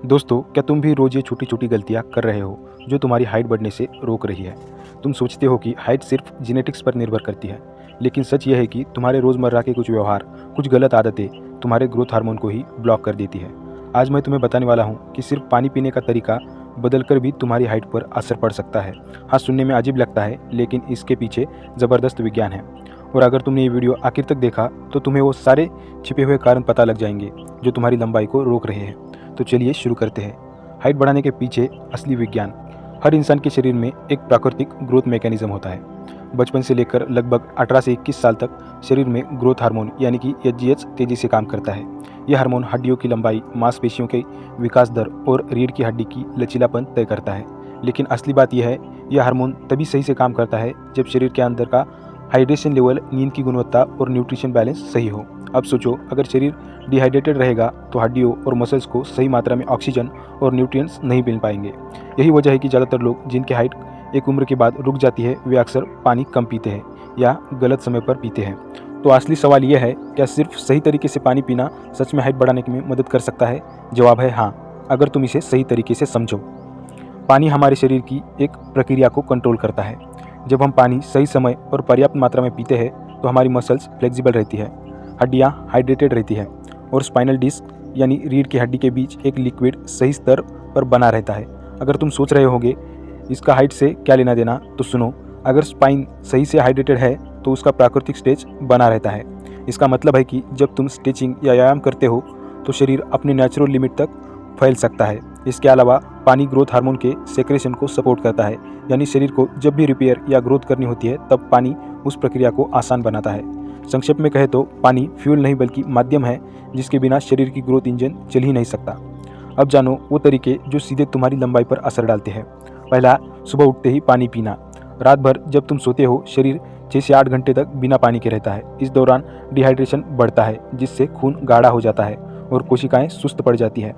दोस्तों, क्या तुम भी रोज़ ये छोटी-छोटी गलतियाँ कर रहे हो, जो तुम्हारी हाइट बढ़ने से रोक रही है? तुम सोचते हो कि हाइट सिर्फ जेनेटिक्स पर निर्भर करती है, लेकिन सच ये है कि तुम्हारे रोज़मर्रा के कुछ व्यवहार, कुछ गलत आदतें तुम्हारे ग्रोथ हार्मोन को ही ब्लॉक कर देती है। आज मैं तुम्हें बताने वाला हूँ कि सिर्फ पानी पीने का तरीका बदलकर भी तुम्हारी हाइट पर असर पड़ सकता है। हाँ, सुनने में अजीब लगता है, लेकिन इसके पीछे ज़बरदस्त विज्ञान है। और अगर तुमने ये वीडियो आखिर तक देखा, तो तुम्हें वो सारे छिपे हुए कारण पता लग जाएंगे, जो तुम्हारी लंबाई को रोक रहे हैं। तो चलिए शुरू करते हैं। हाइट बढ़ाने के पीछे असली विज्ञान। हर इंसान के शरीर में एक प्राकृतिक ग्रोथ मैकेनिज्म होता है। बचपन से लेकर लगभग 18 से 21 साल तक शरीर में ग्रोथ हार्मोन यानी कि एचजीएच तेजी से काम करता है। यह हार्मोन हड्डियों की लंबाई, मांसपेशियों के विकास दर और रीढ़ की हड्डी की लचीलापन तय करता है। लेकिन असली बात यह है, यह हार्मोन तभी सही से काम करता है जब शरीर के अंदर का हाइड्रेशन लेवल, नींद की गुणवत्ता और न्यूट्रिशन बैलेंस सही हो। अब सोचो, अगर शरीर डिहाइड्रेटेड रहेगा तो हड्डियों और मसल्स को सही मात्रा में ऑक्सीजन और न्यूट्रिएंट्स नहीं मिल पाएंगे। यही वजह है कि ज़्यादातर लोग जिनकी हाइट एक उम्र के बाद रुक जाती है, वे अक्सर पानी कम पीते हैं या गलत समय पर पीते हैं। तो असली सवाल यह है, क्या सिर्फ सही तरीके से पानी पीना सच में हाइट बढ़ाने में मदद कर सकता है? जवाब है हाँ, अगर तुम इसे सही तरीके से समझो। पानी हमारे शरीर की एक प्रक्रिया को कंट्रोल करता है। जब हम पानी सही समय और पर्याप्त मात्रा में पीते हैं तो हमारी मसल्स फ्लेक्सिबल रहती है, हड्डियाँ हाइड्रेटेड रहती है और स्पाइनल डिस्क यानी रीढ़ की हड्डी के बीच एक लिक्विड सही स्तर पर बना रहता है। अगर तुम सोच रहे होगे इसका हाइट से क्या लेना देना, तो सुनो, अगर स्पाइन सही से हाइड्रेटेड है तो उसका प्राकृतिक स्टेज बना रहता है। इसका मतलब है कि जब तुम स्ट्रेचिंग या व्यायाम करते हो तो शरीर अपने नेचुरल लिमिट तक फैल सकता है। इसके अलावा पानी ग्रोथ हार्मोन के सेक्रेशन को सपोर्ट करता है, यानी शरीर को जब भी रिपेयर या ग्रोथ करनी होती है तब पानी उस प्रक्रिया को आसान बनाता है। संक्षेप में कहे तो पानी फ्यूल नहीं बल्कि माध्यम है, जिसके बिना शरीर की ग्रोथ इंजन चल ही नहीं सकता। अब जानो वो तरीके जो सीधे तुम्हारी लंबाई पर असर डालते हैं। पहला, सुबह उठते ही पानी पीना। रात भर जब तुम सोते हो, शरीर 6 से 8 घंटे तक बिना पानी के रहता है। इस दौरान डिहाइड्रेशन बढ़ता है, जिससे खून गाढ़ा हो जाता है और कोशिकाएं सुस्त पड़ जाती है।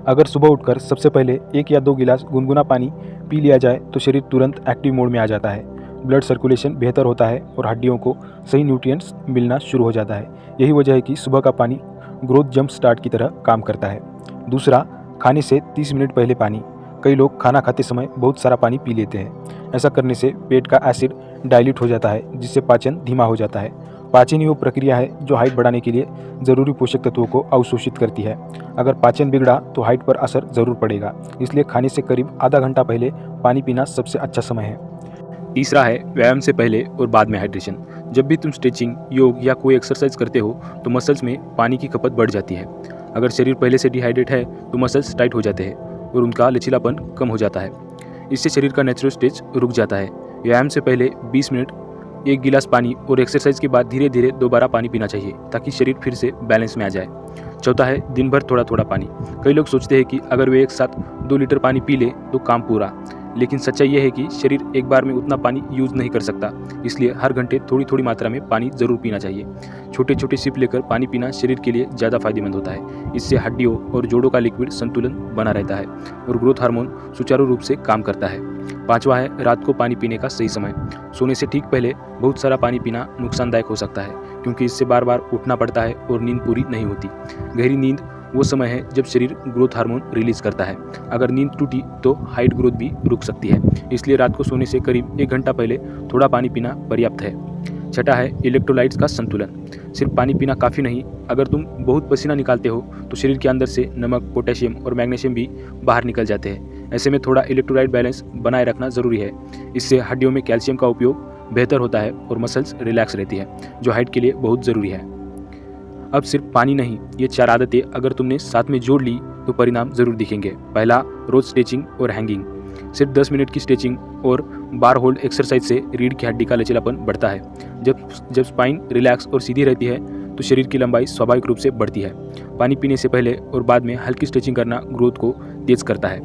अगर सुबह उठकर सबसे पहले 1 या 2 गिलास गुनगुना पानी पी लिया जाए तो शरीर तुरंत एक्टिव मोड में आ जाता है। ब्लड सर्कुलेशन बेहतर होता है और हड्डियों को सही न्यूट्रिएंट्स मिलना शुरू हो जाता है। यही वजह है कि सुबह का पानी ग्रोथ जंप स्टार्ट की तरह काम करता है। दूसरा, खाने से 30 मिनट पहले पानी। कई लोग खाना खाते समय बहुत सारा पानी पी लेते हैं। ऐसा करने से पेट का एसिड डाइल्यूट हो जाता है, जिससे पाचन धीमा हो जाता है। पाचन ही वो प्रक्रिया है जो हाइट बढ़ाने के लिए ज़रूरी पोषक तत्वों को अवशोषित करती है। अगर पाचन बिगड़ा तो हाइट पर असर ज़रूर पड़ेगा, इसलिए खाने से करीब आधा घंटा पहले पानी पीना सबसे अच्छा समय है। तीसरा है व्यायाम से पहले और बाद में हाइड्रेशन। जब भी तुम स्ट्रेचिंग, योग या कोई एक्सरसाइज करते हो तो मसल्स में पानी की खपत बढ़ जाती है। अगर शरीर पहले से डिहाइड्रेट है तो मसल्स टाइट हो जाते हैं और उनका लचीलापन कम हो जाता है। इससे शरीर का नेचुरल स्टेज रुक जाता है। व्यायाम से पहले 20 मिनट 1 गिलास पानी और एक्सरसाइज के बाद धीरे धीरे दोबारा पानी पीना चाहिए, ताकि शरीर फिर से बैलेंस में आ जाए। चौथा है दिन भर थोड़ा थोड़ा पानी। कई लोग सोचते हैं कि अगर वे एक साथ 2 लीटर पानी पी ले तो काम पूरा, लेकिन सच्चाई यह है कि शरीर एक बार में उतना पानी यूज़ नहीं कर सकता। इसलिए हर घंटे थोड़ी थोड़ी मात्रा में पानी ज़रूर पीना चाहिए। छोटे छोटे सिप लेकर पानी पीना शरीर के लिए ज़्यादा फायदेमंद होता है। इससे हड्डियों और जोड़ों का लिक्विड संतुलन बना रहता है और ग्रोथ हार्मोन सुचारू रूप से काम करता है। पांचवा है रात को पानी पीने का सही समय। सोने से ठीक पहले बहुत सारा पानी पीना नुकसानदायक हो सकता है, क्योंकि इससे बार बार उठना पड़ता है और नींद पूरी नहीं होती। गहरी नींद वो समय है जब शरीर ग्रोथ हार्मोन रिलीज करता है। अगर नींद टूटी तो हाइट ग्रोथ भी रुक सकती है। इसलिए रात को सोने से करीब 1 घंटा पहले थोड़ा पानी पीना पर्याप्त है। छठा है इलेक्ट्रोलाइट्स का संतुलन। सिर्फ पानी पीना काफ़ी नहीं, अगर तुम बहुत पसीना निकालते हो तो शरीर के अंदर से नमक, पोटेशियम और मैग्नीशियम भी बाहर निकल जाते हैं। ऐसे में थोड़ा इलेक्ट्रोलाइट बैलेंस बनाए रखना ज़रूरी है। इससे हड्डियों में कैल्शियम का उपयोग बेहतर होता है और मसल्स रिलैक्स रहती है, जो हाइट के लिए बहुत ज़रूरी है। अब सिर्फ पानी नहीं, ये 4 आदतें अगर तुमने साथ में जोड़ ली तो परिणाम ज़रूर दिखेंगे। पहला, रोज स्ट्रेचिंग और हैंगिंग। सिर्फ 10 मिनट की स्ट्रेचिंग और बार होल्ड एक्सरसाइज से रीढ़ की हड्डी का लचीलापन बढ़ता है। जब स्पाइन रिलैक्स और सीधी रहती है तो शरीर की लंबाई स्वाभाविक रूप से बढ़ती है। पानी पीने से पहले और बाद में हल्की स्ट्रेचिंग करना ग्रोथ को तेज करता है।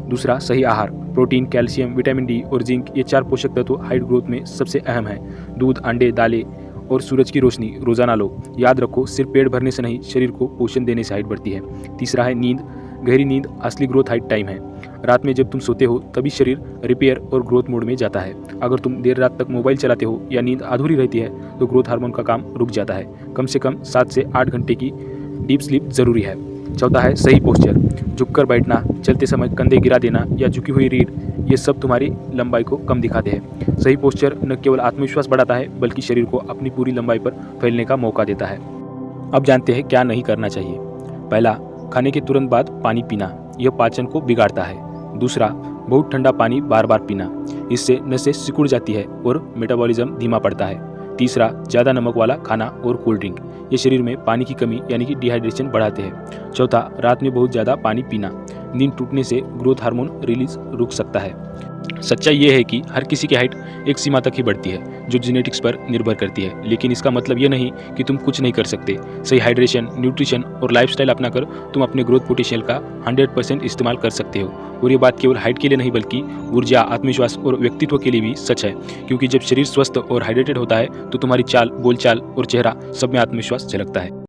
दूसरा, सही आहार। प्रोटीन, कैल्शियम, विटामिन डी और जिंक, ये 4 पोषक तत्व हाइट ग्रोथ में सबसे अहम हैं। दूध, अंडे, दालें और सूरज की रोशनी रोजाना लो। याद रखो, सिर्फ पेट भरने से नहीं, शरीर को पोषण देने से हाइट बढ़ती है। तीसरा है नींद। गहरी नींद असली ग्रोथ हाइट टाइम है। रात में जब तुम सोते हो तभी शरीर रिपेयर और ग्रोथ मोड में जाता है। अगर तुम देर रात तक मोबाइल चलाते हो या नींद अधूरी रहती है तो ग्रोथ हार्मोन का काम रुक जाता है। कम से कम 7 से 8 घंटे की डीप स्लीप जरूरी है। चौथा है सही पोस्चर। झुककर बैठना, चलते समय कंधे गिरा देना या झुकी हुई रीढ़, ये सब तुम्हारी लंबाई को कम दिखाते हैं। सही पोस्चर न केवल आत्मविश्वास बढ़ाता है बल्कि शरीर को अपनी पूरी लंबाई पर फैलने का मौका देता है। अब जानते हैं क्या नहीं करना चाहिए। पहला, खाने के तुरंत बाद पानी पीना, यह पाचन को बिगाड़ता है। दूसरा, बहुत ठंडा पानी बार बार पीना, इससे नसें सिकुड़ जाती है और मेटाबॉलिज्म धीमा पड़ता है। तीसरा, ज़्यादा नमक वाला खाना और कोल्ड ड्रिंक, ये शरीर में पानी की कमी यानी कि डिहाइड्रेशन बढ़ाते हैं। चौथा, रात में बहुत ज़्यादा पानी पीना, नींद टूटने से ग्रोथ हार्मोन रिलीज रुक सकता है। सच्चाई ये है कि हर किसी की हाइट एक सीमा तक ही बढ़ती है जो जेनेटिक्स पर निर्भर करती है, लेकिन इसका मतलब ये नहीं कि तुम कुछ नहीं कर सकते। सही हाइड्रेशन, न्यूट्रिशन और लाइफस्टाइल अपनाकर तुम अपने ग्रोथ पोटेंशियल का 100% इस्तेमाल कर सकते हो। और ये बात केवल हाइट के लिए नहीं बल्कि ऊर्जा, आत्मविश्वास और व्यक्तित्व के लिए भी सच है, क्योंकि जब शरीर स्वस्थ और हाइड्रेटेड होता है तो तुम्हारी चाल, बोलचाल और चेहरा सब में आत्मविश्वास झलकता है।